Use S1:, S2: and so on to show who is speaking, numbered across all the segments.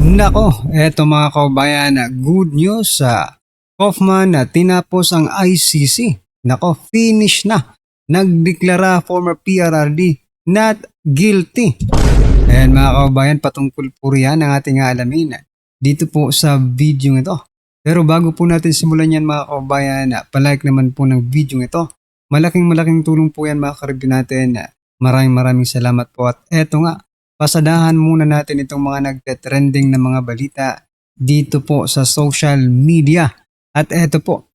S1: Nako, eto mga kabayan, good news sa Kaufman na tinapos ang ICC. Nako, finish na. Nagdeklara former PRRD not guilty. Ayan mga kabayan, patungkol po riyan ang ating alamin dito po sa video ito. Pero bago po natin simulan yan mga kabayan, palike naman po ng video ito. Malaking tulong po yan mga karibyo natin. Maraming salamat po at eto nga, pasadahan muna natin itong mga nagte-trending na mga balita dito po sa social media. At eto po,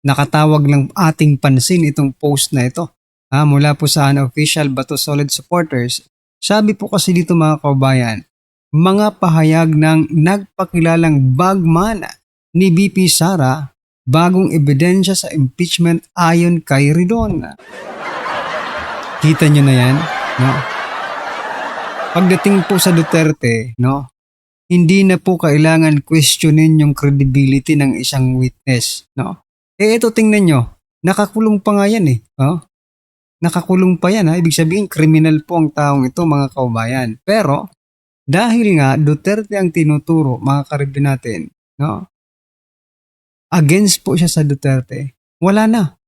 S1: nakatawag ng ating pansin itong post na ito. Mula po sa unofficial Bato Solid supporters. Sabi po kasi dito mga kabayan, mga pahayag ng nagpakilalang bagman ni BP Sara, bagong ebidensya sa impeachment ayon kay Ridon. Kita nyo na yan, no? Pagdating po sa Duterte, no? Hindi na po kailangan questionin yung credibility ng isang witness, no? Ito tingnan nyo, nakakulong pa nga yan eh, no? Nakakulong pa yan Ibig sabihin, kriminal po ang taong ito mga kaubayan. Pero, dahil nga Duterte ang tinuturo, mga karibin natin, no? Against po siya sa Duterte, wala na.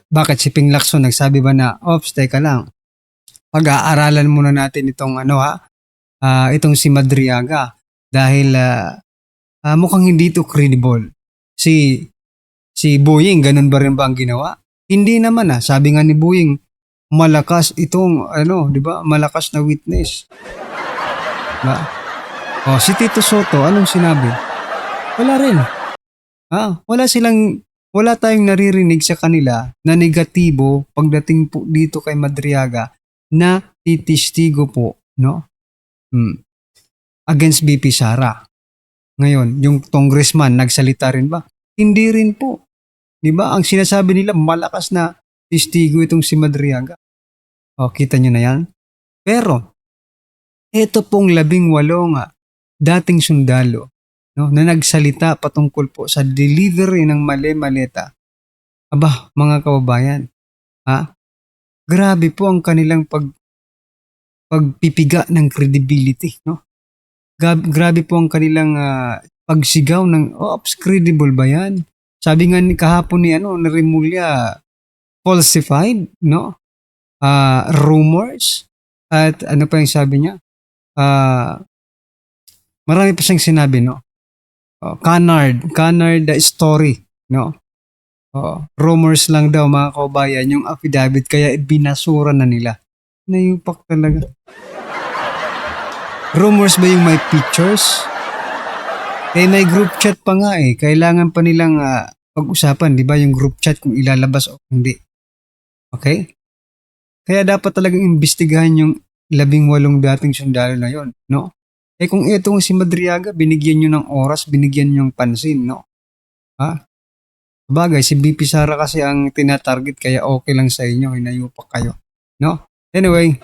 S1: Bakit si Ping Lacson nagsabi ba na, ops, teka lang, pag-aaralan muna natin itong itong si Madriaga dahil mukhang hindi ito credible. Si Boying, ganun ba rin ba ang ginawa? Hindi naman sabi nga ni Boying, malakas itong di ba? Malakas na witness. Ba? Si Tito Soto, anong sinabi? Wala rin. Wala tayong naririnig sa kanila na negatibo pagdating po dito kay Madriaga na titistigo po, no? Against BP Sara. Ngayon, yung congressman nagsalita rin ba? Hindi rin po. 'Di ba? Ang sinasabi nila malakas na testigo itong si Madriaga. Kita nyo na yan? Pero ito pong 18 dating sundalo, no, na nagsalita patungkol po sa delivery ng mali-maleta. Aba, mga kababayan, grabe po ang kanilang pagpipiga ng credibility, no? Grabe po ang kanilang pagsigaw ng, credible ba yan? Sabi nga ni kahapon ni Remulla, falsified, no? Rumors, at ano pa yung sabi niya? Marami pa siyang sinabi, no? Canard story, no? Rumors lang daw mga kabayan yung affidavit, kaya binasura na nila. Nayupak talaga. Rumors ba yung may pictures? May group chat pa nga kailangan pa nilang pag-usapan, di ba, yung group chat kung ilalabas o hindi. Okay? Kaya dapat talagang imbestigahan yung 18 dating sundalo na yon, no? Kung itong si Madriaga, binigyan nyo ng oras, binigyan nyo ng pansin, no? Bagay, si BP Sara kasi ang tinatarget, kaya okay lang sa inyo, hinayupak kayo, no? Anyway,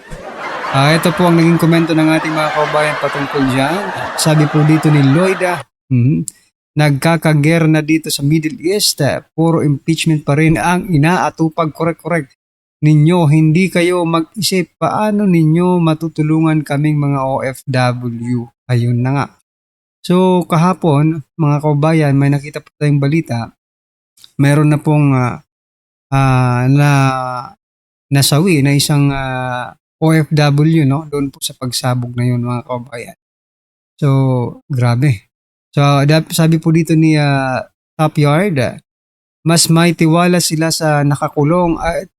S1: ito po ang naging komento ng ating mga kabayan patungkol dyan. Sabi po dito ni Lloyda, nagkakager na dito sa Middle East, puro impeachment pa rin ang inaatupag, correct ninyo, hindi kayo mag-isip paano ninyo matutulungan kaming mga OFW. Ayun na nga. So kahapon, mga kabayan, may nakita po tayong balita. Meron na pong nasawi na isang OFW, no? Doon po sa pagsabog na yun, mga kabayan. So, grabe. So, sabi po dito ni Top Yard, mas may tiwala sila sa nakakulong at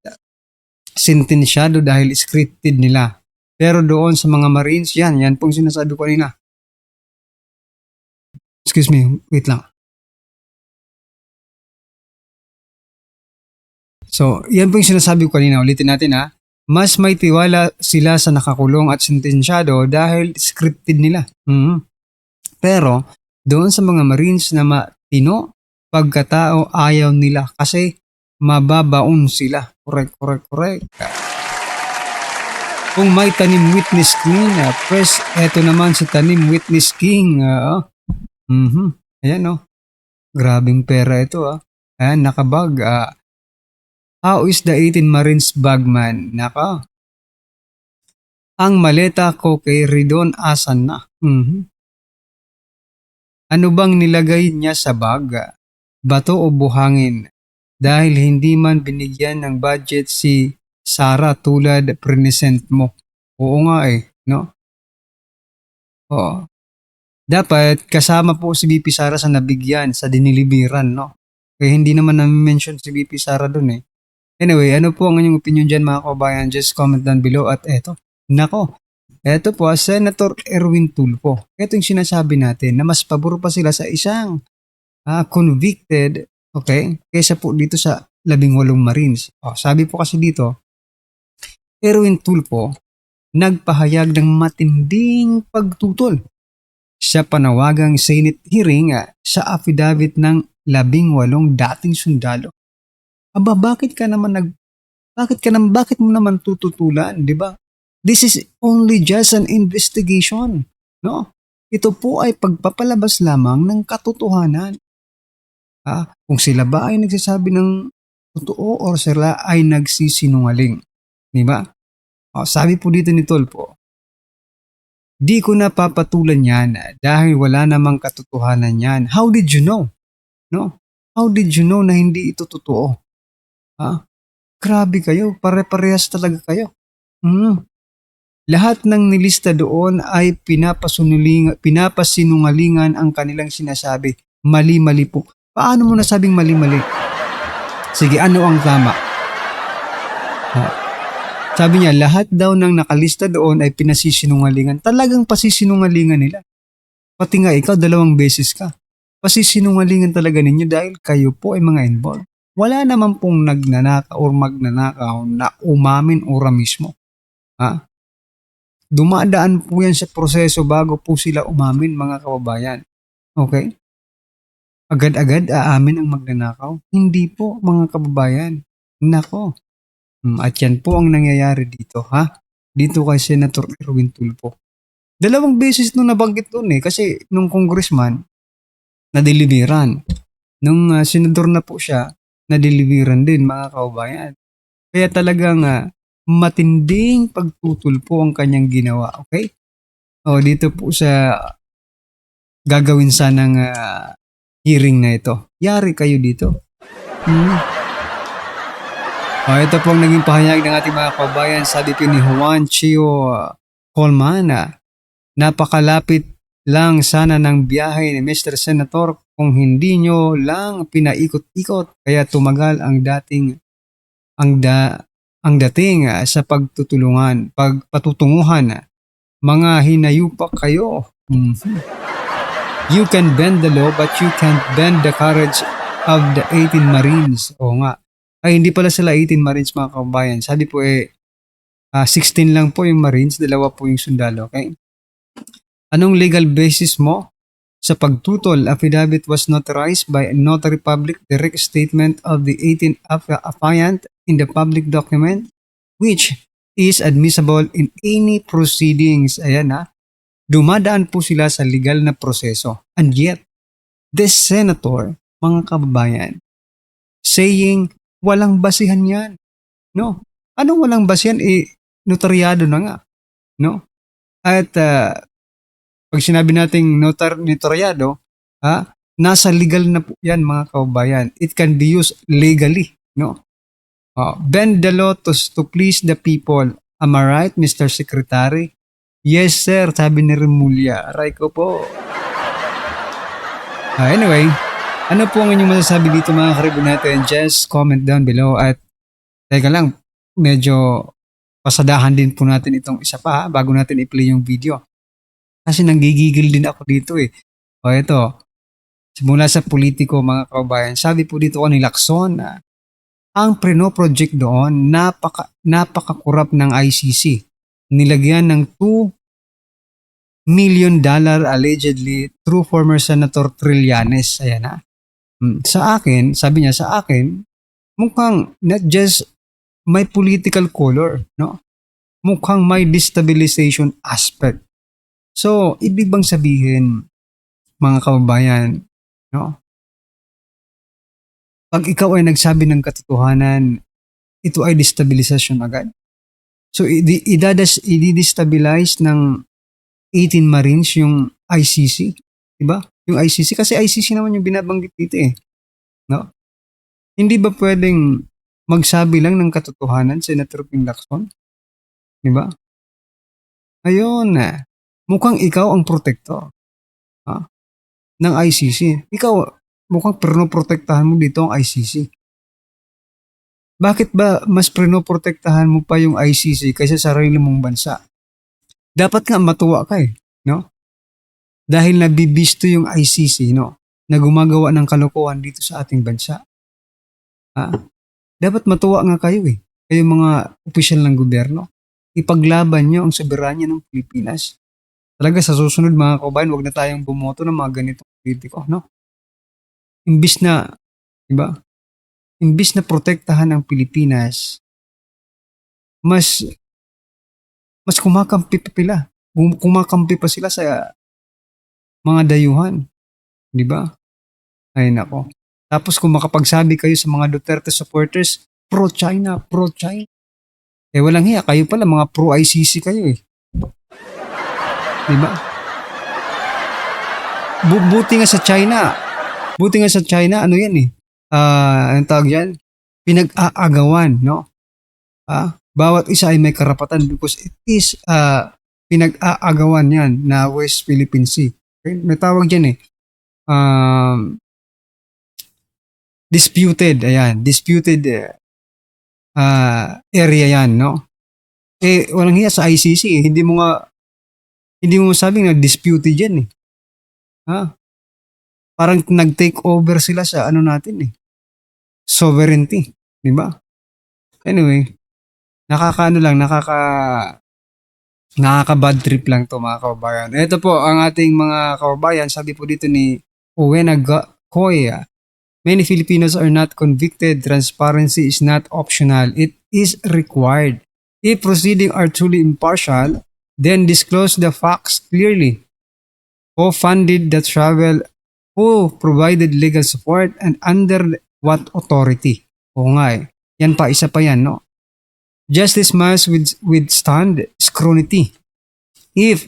S1: sentensyado dahil scripted nila. Pero doon sa mga Marines, yan pong sinasabi ko kanina. Excuse me, wait lang. So, yan po yung sinasabi ko kanina. Ulitin natin Mas may tiwala sila sa nakakulong at sentensyado dahil scripted nila. Pero, doon sa mga Marines na matino, pagkatao ayaw nila kasi mababaon sila. Correct. Kung may Tanim Witness King, press, eto naman si Tanim Witness King. Ayan grabing pera ito Ayan, nakabag. How is the 18 Marines bagman? Naka. Ang maleta ko kay Ridon asan na? Ano bang nilagay niya sa bag? Bato o buhangin? Dahil hindi man binigyan ng budget si Sarah tulad present mo. Oo nga no? Oo. Dapat kasama po si VP Sara sa nabigyan, sa diniliberan, no? Kaya hindi naman na-mention si VP Sara dun Anyway, ano po ang inyong opinion dyan mga kabayan? Just comment down below at eto. Nako, eto po, Senator Erwin Tulfo. Ito yung sinasabi natin na mas pabor pa sila sa isang convicted, okay, kaysa po dito sa 18 Marines. Sabi po kasi dito, Erwin Tulfo nagpahayag ng matinding pagtutol sa panawagang Senate hearing sa affidavit ng 18 dating sundalo. Aba, bakit mo naman tututulan, di ba? This is only just an investigation, no? Ito po ay pagpapalabas lamang ng katotohanan. Kung sila ba ay nagsasabi ng totoo o sila ay nagsisinungaling, di ba? Sabi po dito ni Tolpo, di ko napapatulan yan dahil wala namang katotohanan yan. How did you know? No? How did you know na hindi ito totoo? Grabe kayo, pare-parehas talaga kayo. Lahat ng nilista doon ay pinapasinungalingan ang kanilang sinasabi. Mali-mali po. Paano mo nasabing mali-mali? Sige, ano ang tama? Sabi niya, lahat daw ng nakalista doon ay pinasisinungalingan. Talagang pasisinungalingan nila. Pati nga ikaw, 2 beses ka. Pasisinungalingan talaga ninyo dahil kayo po ay mga involved. Wala naman pong nagnanakaw or magnanakaw na umamin ora mismo. Dumadaan po yan sa proseso bago po sila umamin, mga kababayan. Okay? Agad-agad aamin ang magnanakaw? Hindi po, mga kababayan. Nako. At yan po ang nangyayari dito, dito kay Senator Erwin Tulfo. 2 beses nung nabanggit doon kasi nung congressman, nadeliveran. Nung senador na po siya, nadeliveran din, mga kababayan. Kaya talagang matinding pagtutol po ang kanyang ginawa, okay? Dito po sa gagawin sanang hearing na ito. Yari kayo dito. Ito po ang naging pahayag ng ating mga kababayan. Sabi po ni Juan Chio Colman, napakalapit lang sana ng biyahe ni Mr. Senator kung hindi nyo lang pinaikot-ikot kaya tumagal ang dating sa pagpatutunguhan. Mga hinayupak kayo. You can bend the law but you can't bend the courage of the 18 Marines. Oo nga. Ay, hindi pala sila 18 Marines, mga kababayan. Sabi po 16 lang po yung Marines, 2 po yung sundalo, okay? Anong legal basis mo? Sa pagtutol, affidavit was notarized by a notary public, direct statement of the 18 affiant in the public document, which is admissible in any proceedings. Ayan dumadaan po sila sa legal na proseso. And yet, this senator, mga kababayan, saying, walang basihan yan. No? Anong walang basihan? Notaryado na nga. No? At pag sinabi nating notaryado, nasa legal na po yan, mga kababayan. It can be used legally. No? Bend the law to please the people. Am I right, Mr. Secretary? Yes, sir. Sabi ni Remulla. Aray ko po. Anyway, ano po ang inyong masasabi dito, mga karibon natin? Just comment down below at teka lang, medyo pasadahan din po natin itong isa pa bago natin i-play yung video. Kasi nanggigigil din ako dito ito, mula sa politiko, mga kababayan, sabi po dito ni Lacson ang Preno project doon, napaka-kurap ng ICC. Nilagyan ng $2 million allegedly through former Senator Trillanes. Ayan Sa akin, sabi niya, sa akin, mukhang not just may political color, no? Mukhang may destabilization aspect. So, ibig bang sabihin, mga kababayan, no? Pag ikaw ay nagsabi ng katotohanan, ito ay destabilization agad. So, i-destabilize ng 18 Marines yung ICC. Diba? Yung ICC. Kasi ICC naman yung binabanggit dito eh. No? Hindi ba pwedeng magsabi lang ng katotohanan, Senator Ping Lacson? Diba? Ayun na. Mukhang ikaw ang protector. Ha? Ng ICC. Ikaw, mukhang pinoprotektahan mo dito ang ICC. Bakit ba mas pinoprotektahan mo pa yung ICC kaysa sarili mong bansa? Dapat nga matuwa ka eh, no? Dahil nabibisto yung ICC, no? Na gumagawa ng kalokohan dito sa ating bansa. Ha? Dapat matuwa nga kayo eh. Kayo mga opisyal ng gobyerno. Ipaglaban nyo ang soberanya ng Pilipinas. Talaga sa susunod mga kabayan, huwag na tayong bumoto ng mga ganitong politiko, no? Imbis na, diba? Imbis na protektahan ang Pilipinas, mas kumakampi pa sila. Kumakampi pa sila sa mga dayuhan. Di ba? Ay nako. Tapos kung makapagsabi kayo sa mga Duterte supporters, pro-China, pro-China. Eh walang hiya, kayo pala mga pro-ICC kayo eh. Di ba? Buti nga sa China, ano yan eh. Anong tawag yan? Pinag-aagawan, no? Bawat isa ay may karapatan because it is pinag-aagawan yan na West Philippine Sea. Okay? May tawag dyan eh. Disputed area yan, no? Eh, walang hiya sa ICC eh. Hindi mo sabing na disputed yan eh. Parang nag-take over sila sa ano natin eh. Sovereignty, di ba? Anyway, nakaka-bad trip lang to mga kababayan. Ito po ang ating mga kababayan, sabi po dito ni Owena Koya. Many Filipinos are not convicted. Transparency is not optional. It is required. If proceedings are truly impartial, then disclose the facts clearly. Who funded the travel? Who provided legal support? And under what authority? Oo nga eh. Yan pa, isa pa yan, no? Justice must withstand scrutiny. If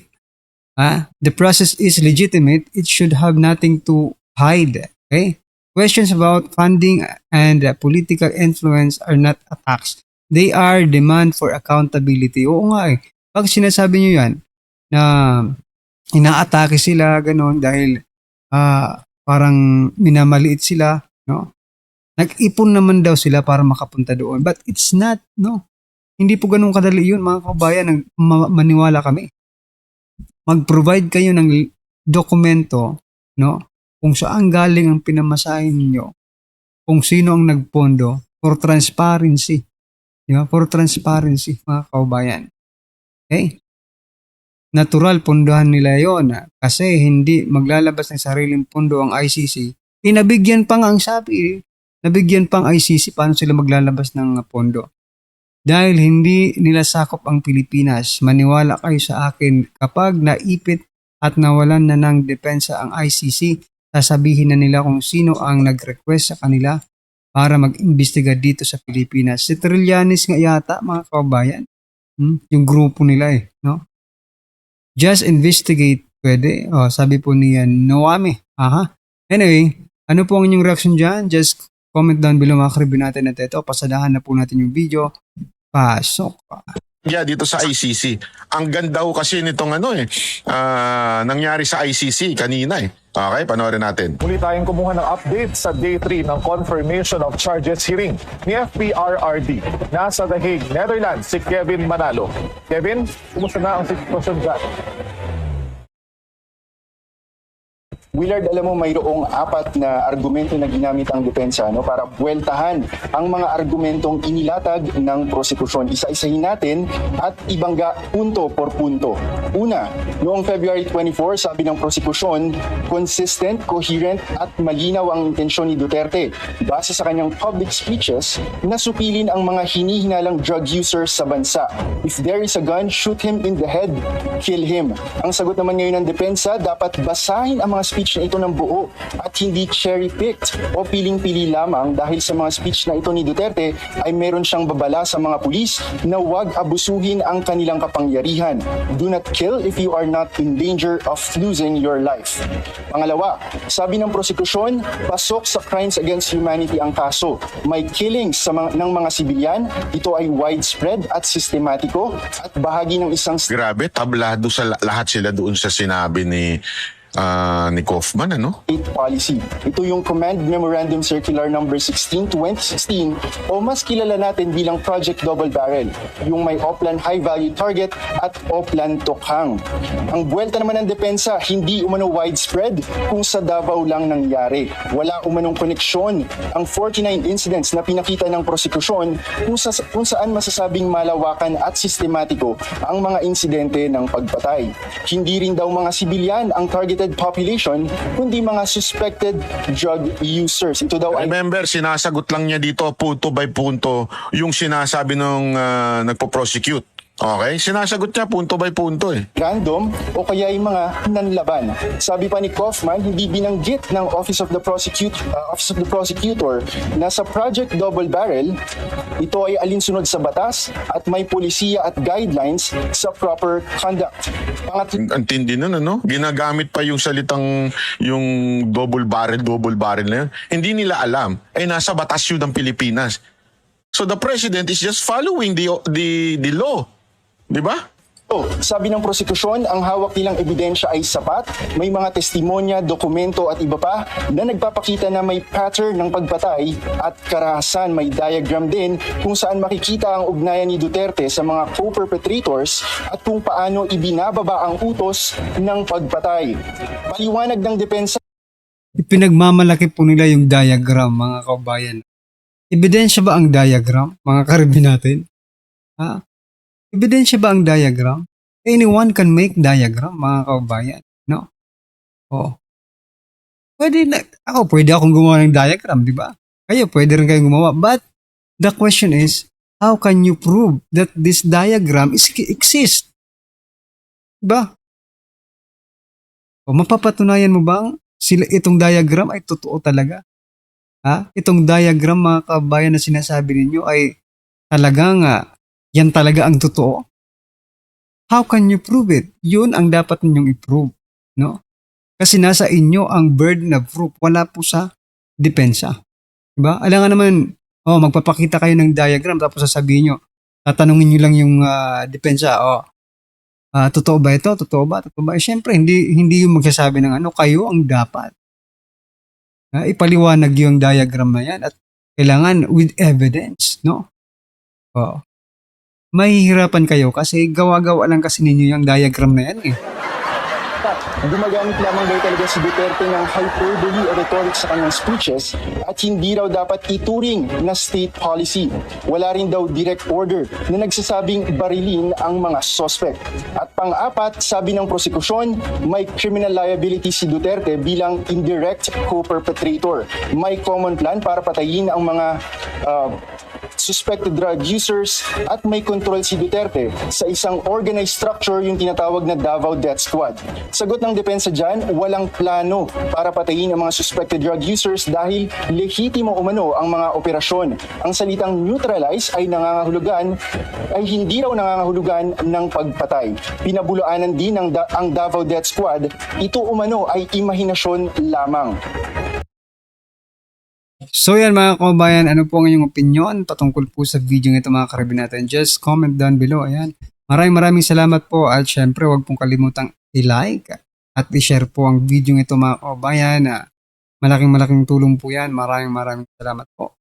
S1: the process is legitimate, it should have nothing to hide. Okay? Questions about funding and political influence are not attacks. They are demand for accountability. Oo nga eh. Pag sinasabi nyo yan, na inaatake sila, ganon, dahil parang minamaliit sila, no? Nag-ipon naman daw sila para makapunta doon. But it's not, no? Hindi po ganun kadali yun, mga kabayan. Maniwala kami. Mag-provide kayo ng dokumento, no? Kung saan galing ang pinamasahin niyo, kung sino ang nagpondo, for transparency. Di ba? For transparency, mga kabayan. Okay? Natural, pondohan nila yon kasi hindi maglalabas ng sariling pondo ang ICC. Nabigyan pa nga ang sabi, nabigyan pang ICC paano sila maglalabas ng pondo. Dahil hindi nila sakop ang Pilipinas, maniwala kayo sa akin, kapag naipit at nawalan na ng depensa ang ICC, sasabihin na nila kung sino ang nag-request sa kanila para mag-imbestiga dito sa Pilipinas. Si Trillanes nga yata, mga kababayan, yung grupo nila eh, no? Just investigate, pwede. Sabi po niya, Noami. Anyway, ano po ang inyong reaction dyan? Just comment down below mga karibin natin at ito. Pasadahan na po natin yung video. Pasok.
S2: Dito sa ICC. Ang ganda ho kasi nitong nangyari sa ICC kanina eh. Okay, panoorin natin.
S3: Muli tayong kumuha ng update sa day 3 ng confirmation of charges hearing ni FPRRD. Nasa The Hague, Netherlands, si Kevin Manalo. Kevin, kumusta na ang sitwasyon dyan?
S4: Willard, alam mo mayroong 4 na argumento na ginamit ang depensa para buweltahan ang mga argumentong inilatag ng prosekusyon. Isa-isahin natin at ibangga punto por punto. Una, noong February 24, sabi ng prosekusyon, consistent, coherent at malinaw ang intensyon ni Duterte base sa kanyang public speeches na supilin ang mga hinihinalang drug users sa bansa. If there is a gun, shoot him in the head, kill him. Ang sagot naman ngayon ng depensa, dapat basahin ang mga speech na ito ng buo at hindi cherry-picked o piling-pili lamang dahil sa mga speech na ito ni Duterte ay meron siyang babala sa mga pulis na huwag abusuhin ang kanilang kapangyarihan. Do not kill if you are not in danger of losing your life. Pangalawa, sabi ng prosekusyon, pasok sa crimes against humanity ang kaso. May killings ng mga sibilyan, ito ay widespread at sistematiko at bahagi ng isang
S2: Grabe, tablado sa lahat sila doon sa sinabi ni Kaufman, ano?
S4: state policy. Ito yung Command Memorandum Circular number 16, 2016 o mas kilala natin bilang Project Double Barrel, yung may Oplan High Value Target at Oplan Tokhang. Ang buwelta naman ng depensa, hindi umano widespread kung sa Davao lang nangyari. Wala umanong koneksyon ang 49 incidents na pinakita ng prosekusyon kung saan masasabing malawakan at sistematiko ang mga insidente ng pagpatay. Hindi rin daw mga sibilyan ang targeted population, kundi mga suspected drug users. Ito daw ay
S2: Remember, sinasagot lang niya dito punto by punto yung sinasabi nung nagpo-prosecute. Okay? Sinasagot niya punto by punto eh.
S4: random o kaya yung mga nanlaban. Sabi pa ni Kaufman, hindi binanggit ng Office of the Prosecutor na sa Project Double Barrel, ito ay alinsunod sa batas at may polisiya at guidelines sa proper conduct.
S2: Ang tindi nun, ano? Ginagamit pa yung salitang yung double barrel na yun. Hindi nila alam. Nasa batas yun ng Pilipinas. So the president is just following the law. Di ba?
S4: Sabi ng prosekusyon, ang hawak nilang ebidensya ay sapat, may mga testimonya, dokumento at iba pa na nagpapakita na may pattern ng pagpatay at karahasan. May diagram din kung saan makikita ang ugnayan ni Duterte sa mga co-perpetrators at kung paano ibinababa ang utos ng pagpatay. Paliwanag ng depensa
S1: Ipinagmamalaki po nila yung diagram, mga kaubayan. Ebidensya ba ang diagram, mga karibin natin? Ha? Ebidensya ba ang diagram? Anyone can make diagram, mga kaubayan. No? Oo. Pwede akong gumawa ng diagram, di ba? Kayo, pwede rin kayong gumawa. But the question is, how can you prove that this diagram exists? Diba? O mapapatunayan mo bang itong diagram ay totoo talaga? Ha? Itong diagram, mga kabayan, na sinasabi ninyo ay talagang yan talaga ang totoo? How can you prove it? Yun ang dapat ninyong i-prove. No? Kasi nasa inyo ang burden of proof. Wala po sa depensa. Diba? Alam nga naman, magpapakita kayo ng diagram tapos sasabihin nyo, tatanungin nyo lang yung depensa, totoo ba ito? Totoo ba? Siyempre, hindi yung magsasabi ng kayo ang dapat. Ipaliwanag yung diagram na yan at kailangan with evidence, no? Mahihirapan kayo kasi gawa-gawa lang kasi ninyo yung diagram na yan eh.
S4: Gumagamit lamang daw talaga si Duterte ng hyperbole o rhetoric sa kanyang speeches at hindi raw dapat ituring na state policy. Wala rin daw direct order na nagsasabing barilin ang mga suspect. At pang-apat, sabi ng prosekusyon, may criminal liability si Duterte bilang indirect co-perpetrator. May common plan para patayin ang mga suspected drug users at may control si Duterte sa isang organized structure, yung tinatawag na Davao Death Squad. Sagot ng depensa dyan, walang plano para patayin ang mga suspected drug users dahil lehitimo umano ang mga operasyon. Ang salitang neutralize ay hindi raw nangangahulugan ng pagpatay. Pinabulaanan din ang Davao Death Squad, ito umano ay imahinasyon lamang.
S1: So yan, mga kabayan, ano po ang inyong opinion patungkol po sa video ito, mga karibin natin? Just comment down below. Ayan. Maraming salamat po at syempre huwag pong kalimutang i-like at i-share po ang video ito, mga kabayan. Malaking tulong po yan. Maraming salamat po.